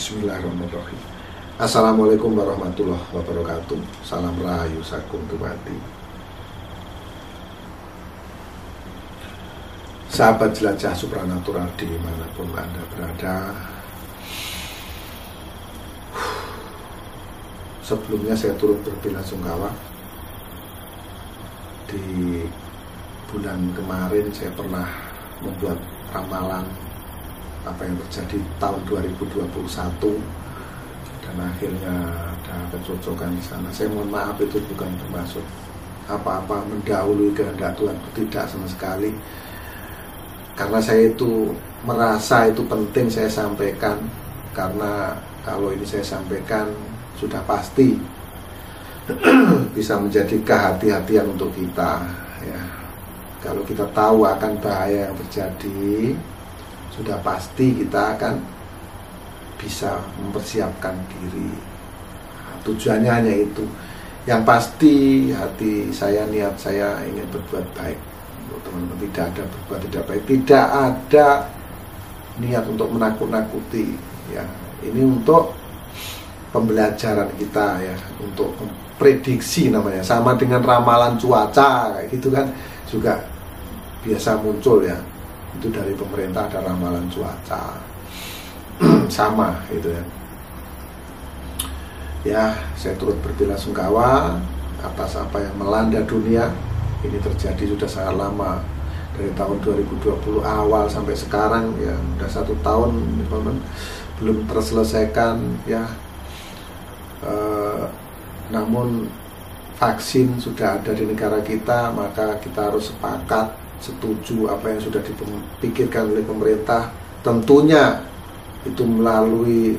Bismillahirrahmanirrahim. Assalamualaikum warahmatullahi wabarakatuh. Salam rahayu sagung dumadi. Sahabat jelajah supranatural dimanapun Anda berada, sebelumnya saya turut berbelasungkawa. Di bulan kemarin saya pernah membuat ramalan apa yang terjadi tahun 2021 dan akhirnya ada kecocokan di sana. Saya mohon maaf, itu bukan bermaksud apa-apa mendahului kehendak Tuhan, tidak sama sekali. Karena saya itu merasa itu penting saya sampaikan, karena kalau ini saya sampaikan sudah pasti bisa menjadi kehati-hatian untuk kita, ya. Kalau kita tahu akan bahaya yang terjadi, sudah pasti kita akan bisa mempersiapkan diri. Nah, tujuannya hanya itu. Yang pasti hati saya, niat saya ingin berbuat baik untuk teman-teman. Tidak ada berbuat tidak baik, tidak ada niat untuk menakut-nakuti, ya. Ini untuk pembelajaran kita, ya, untuk prediksi namanya. Sama dengan ramalan cuaca kayak gitu kan, juga biasa muncul, ya. Itu dari pemerintah ada ramalan cuaca. Sama itu, ya. Ya, saya turut berbelasungkawa atas apa yang melanda dunia. Ini terjadi sudah sangat lama, dari tahun 2020 awal sampai sekarang, ya, sudah 1 tahun belum terselesaikan, ya. Namun vaksin sudah ada di negara kita, maka kita harus sepakat, setuju apa yang sudah dipikirkan oleh pemerintah. Tentunya itu melalui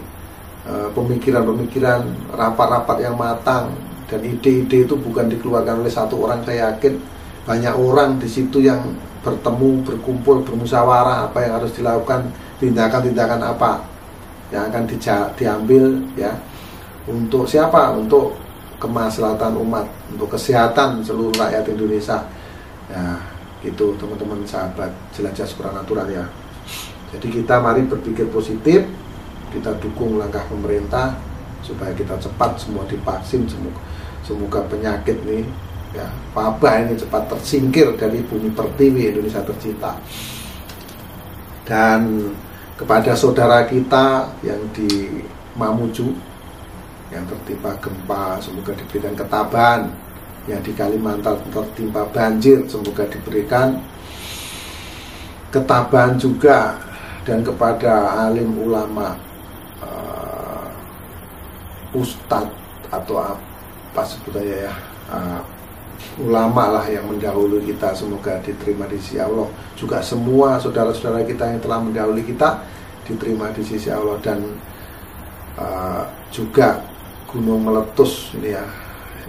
pemikiran-pemikiran, rapat-rapat yang matang, dan ide-ide itu bukan dikeluarkan oleh satu orang. Saya yakin banyak orang di situ yang bertemu, berkumpul, bermusyawarah apa yang harus dilakukan, tindakan-tindakan apa yang akan diambil, ya, untuk siapa? Untuk kemaslahatan umat, untuk kesehatan seluruh rakyat Indonesia, ya. Itu teman-teman sahabat jelajah supranatural, ya. Jadi kita mari berpikir positif, kita dukung langkah pemerintah supaya kita cepat semua divaksin, semoga penyakit nih, ya, wabah ini cepat tersingkir dari bumi pertiwi Indonesia tercinta. Dan kepada saudara kita yang di Mamuju yang tertimpa gempa, semoga diberikan ketabahan. Yang di Kalimantan tertimpa banjir, semoga diberikan ketabahan juga. Dan kepada alim ulama, ustadz atau apa sebutannya, ya, ulama lah yang mendahului kita, semoga diterima di sisi Allah. Juga semua saudara-saudara kita yang telah mendahului kita diterima di sisi Allah. Dan juga gunung meletus ini, ya,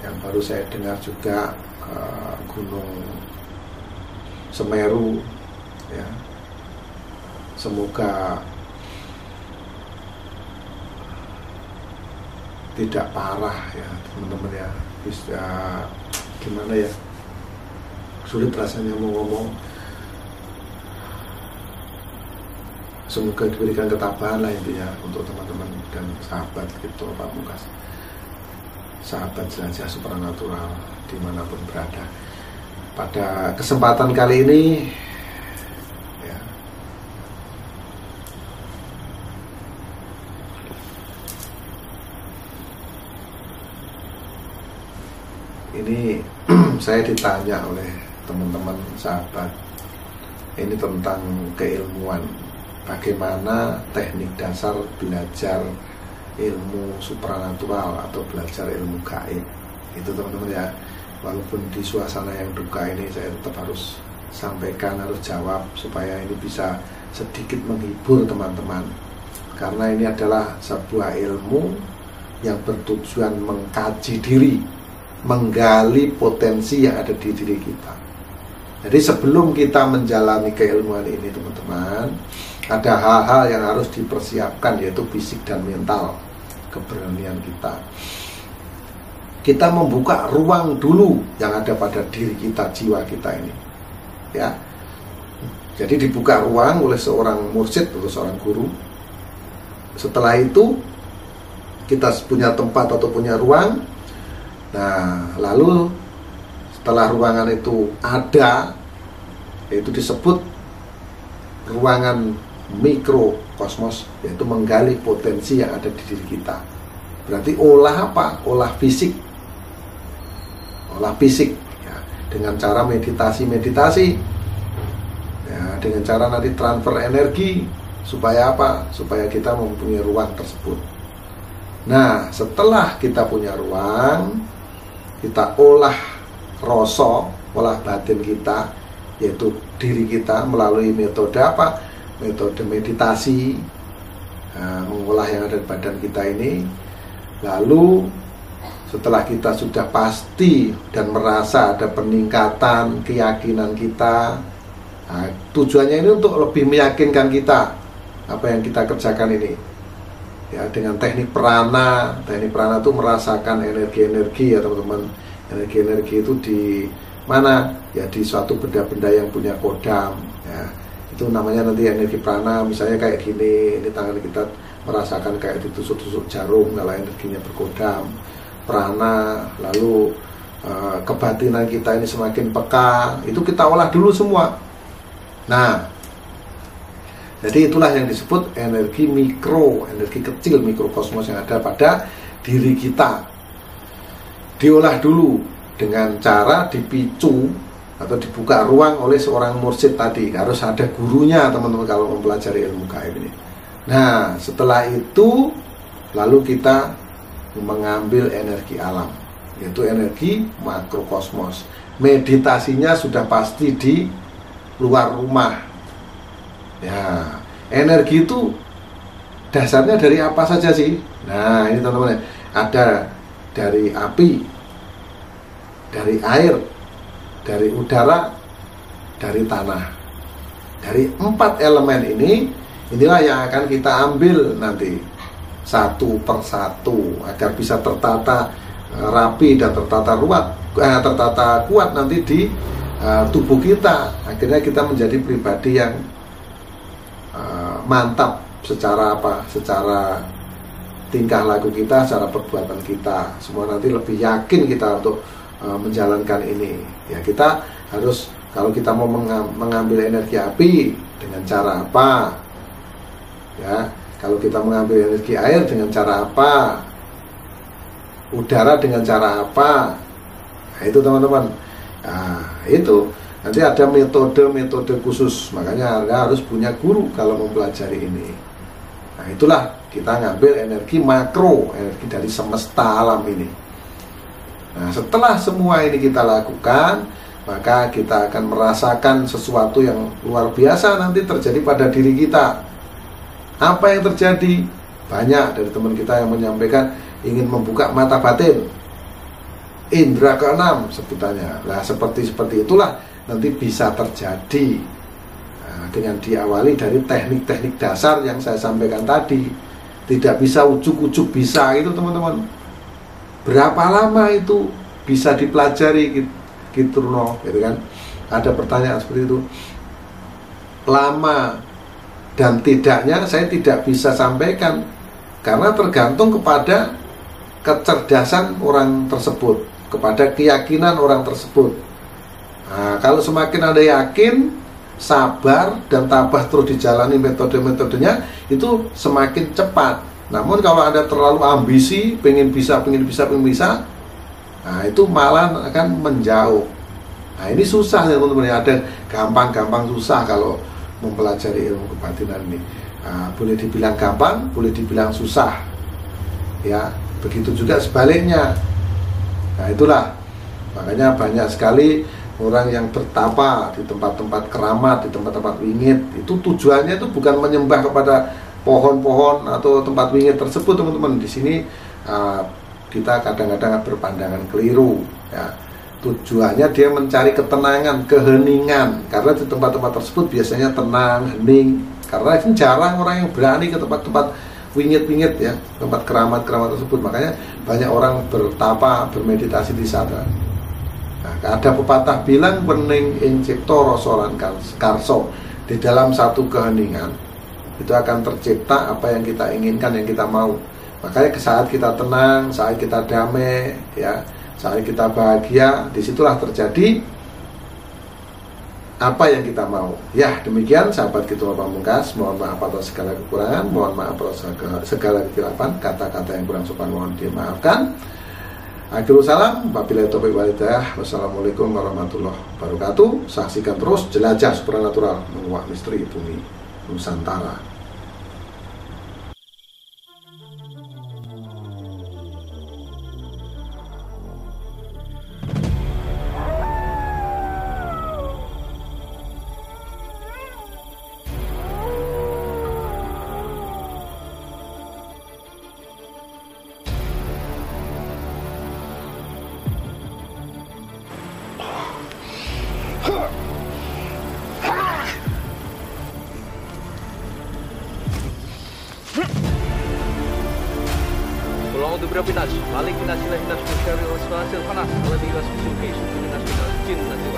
yang baru saya dengar juga, Gunung Semeru, ya, semoga tidak parah, ya teman-teman, ya. Bisa gimana, ya, sulit rasanya mau ngomong. Semoga diberikan ketabahan lah intinya untuk teman-teman dan sahabat gitu, Pak Mukas, sahabat jelajah supranatural dimanapun berada. Pada kesempatan kali ini, ya, ini saya ditanya oleh teman-teman sahabat ini tentang keilmuan, bagaimana teknik dasar belajar ilmu supranatural atau belajar ilmu gaib. Itu teman-teman, ya. Walaupun di suasana yang duka ini, saya tetap harus sampaikan, harus jawab supaya ini bisa sedikit menghibur teman-teman, karena ini adalah sebuah ilmu yang bertujuan mengkaji diri, menggali potensi yang ada di diri kita. Jadi sebelum kita menjalani keilmuan ini teman-teman, ada hal-hal yang harus dipersiapkan, yaitu fisik dan mental, keberanian kita. Kita membuka ruang dulu yang ada pada diri kita, jiwa kita ini, ya. Jadi dibuka ruang oleh seorang mursyid atau seorang guru. Setelah itu kita punya tempat atau punya ruang. Nah, lalu setelah ruangan itu ada, itu disebut ruangan mikrokosmos, yaitu menggali potensi yang ada di diri kita. Berarti olah apa? Olah fisik. Olah fisik ya, dengan cara meditasi. Ya, dengan cara nanti transfer energi. Supaya apa? Supaya kita mempunyai ruang tersebut. Nah, setelah kita punya ruang, kita olah rasa, olah batin kita, yaitu diri kita melalui metode apa? Metode meditasi, mengolah yang ada di badan kita ini. Lalu setelah kita sudah pasti dan merasa ada peningkatan keyakinan kita, nah, tujuannya ini untuk lebih meyakinkan kita apa yang kita kerjakan ini. Ya, dengan teknik prana. Teknik prana itu merasakan energi-energi ya teman-teman. Energi-energi itu di mana? Ya di suatu benda-benda yang punya kodam ya. Itu namanya nanti energi prana. Misalnya kayak gini, ini tangan kita merasakan kayak ditusuk-tusuk jarum, kalau energinya berkodam. Prana, lalu kebatinan kita ini semakin peka, itu kita olah dulu semua. Nah, jadi itulah yang disebut energi mikro, energi kecil, mikrokosmos yang ada pada diri kita. Diolah dulu dengan cara dipicu atau dibuka ruang oleh seorang mursyid tadi. Harus ada gurunya teman-teman kalau mempelajari ilmu gaib ini. Nah, setelah itu lalu kita mengambil energi alam, yaitu energi makrokosmos. Meditasinya sudah pasti di luar rumah. Ya, energi itu dasarnya dari apa saja sih? Nah, ini teman-teman, ada dari api, dari air, dari udara, dari tanah. Dari 4 elemen ini, inilah yang akan kita ambil nanti satu persatu agar bisa tertata rapi dan tertata kuat nanti di tubuh kita. Akhirnya kita menjadi pribadi yang mantap secara apa? Secara tingkah laku kita, secara perbuatan kita. Semua nanti lebih yakin kita untuk menjalankan ini. Ya, kita harus, kalau kita mau mengambil energi api dengan cara apa? Ya, kalau kita mengambil energi air dengan cara apa? Udara dengan cara apa? Nah, itu teman-teman. Nah, itu nanti ada metode-metode khusus. Makanya Anda harus punya guru kalau mempelajari ini. Nah, itulah kita ngambil energi makro, energi dari semesta alam ini. Nah, setelah semua ini kita lakukan, maka kita akan merasakan sesuatu yang luar biasa nanti terjadi pada diri kita. Apa yang terjadi? Banyak dari teman kita yang menyampaikan ingin membuka mata batin, indra keenam sebutannya. Nah, seperti itulah nanti bisa terjadi. Nah, dengan diawali dari teknik-teknik dasar yang saya sampaikan tadi. Tidak bisa ujuk-ujuk bisa itu teman-teman. Berapa lama itu bisa dipelajari gitu kan? Ada pertanyaan seperti itu. Lama dan tidaknya saya tidak bisa sampaikan, karena tergantung kepada kecerdasan orang tersebut, kepada keyakinan orang tersebut. Nah, kalau semakin Anda yakin, sabar dan tabah terus dijalani metode-metodenya, itu semakin cepat. Namun kalau Anda terlalu ambisi, pengen bisa, nah itu malah akan menjauh. Nah, ini susah ya teman-teman. Ada gampang-gampang susah kalau mempelajari ilmu kebatinan ini. Nah, boleh dibilang gampang, boleh dibilang susah. Ya, begitu juga sebaliknya. Nah, itulah makanya banyak sekali orang yang bertapa di tempat-tempat keramat, di tempat-tempat wingit, itu tujuannya itu bukan menyembah kepada pohon-pohon atau tempat wingit tersebut, teman-teman. Di sini kita kadang-kadang berpandangan keliru, ya. Tujuannya dia mencari ketenangan, keheningan, karena di tempat-tempat tersebut biasanya tenang, hening. Karena ini jarang orang yang berani ke tempat-tempat wingit-wingit, ya, tempat keramat-keramat tersebut. Makanya banyak orang bertapa, bermeditasi di sana. Nah, ada pepatah bilang wening ing cipta rasa lan karso. Di dalam satu keheningan itu akan tercipta apa yang kita inginkan, yang kita mau. Makanya saat kita tenang, saat kita damai, ya, saat kita bahagia, disitulah terjadi apa yang kita mau. Ya, demikian sahabat Kidul Pamungkas. Mohon maaf atas segala kekurangan, mohon maaf atas segala kekeliruan, kata-kata yang kurang sopan mohon dimaafkan. Akhirul salam, wabillahi taufiq wal hidayah. Wassalamualaikum warahmatullahi wabarakatuh. Saksikan terus Jelajah Supranatural Menguak Misteri Bumi Nusantara. أعوذ برب الناس مالك الناس إله الناس من شر الوسواس الخناس الذي يوسوس في صدور الناس من الجنة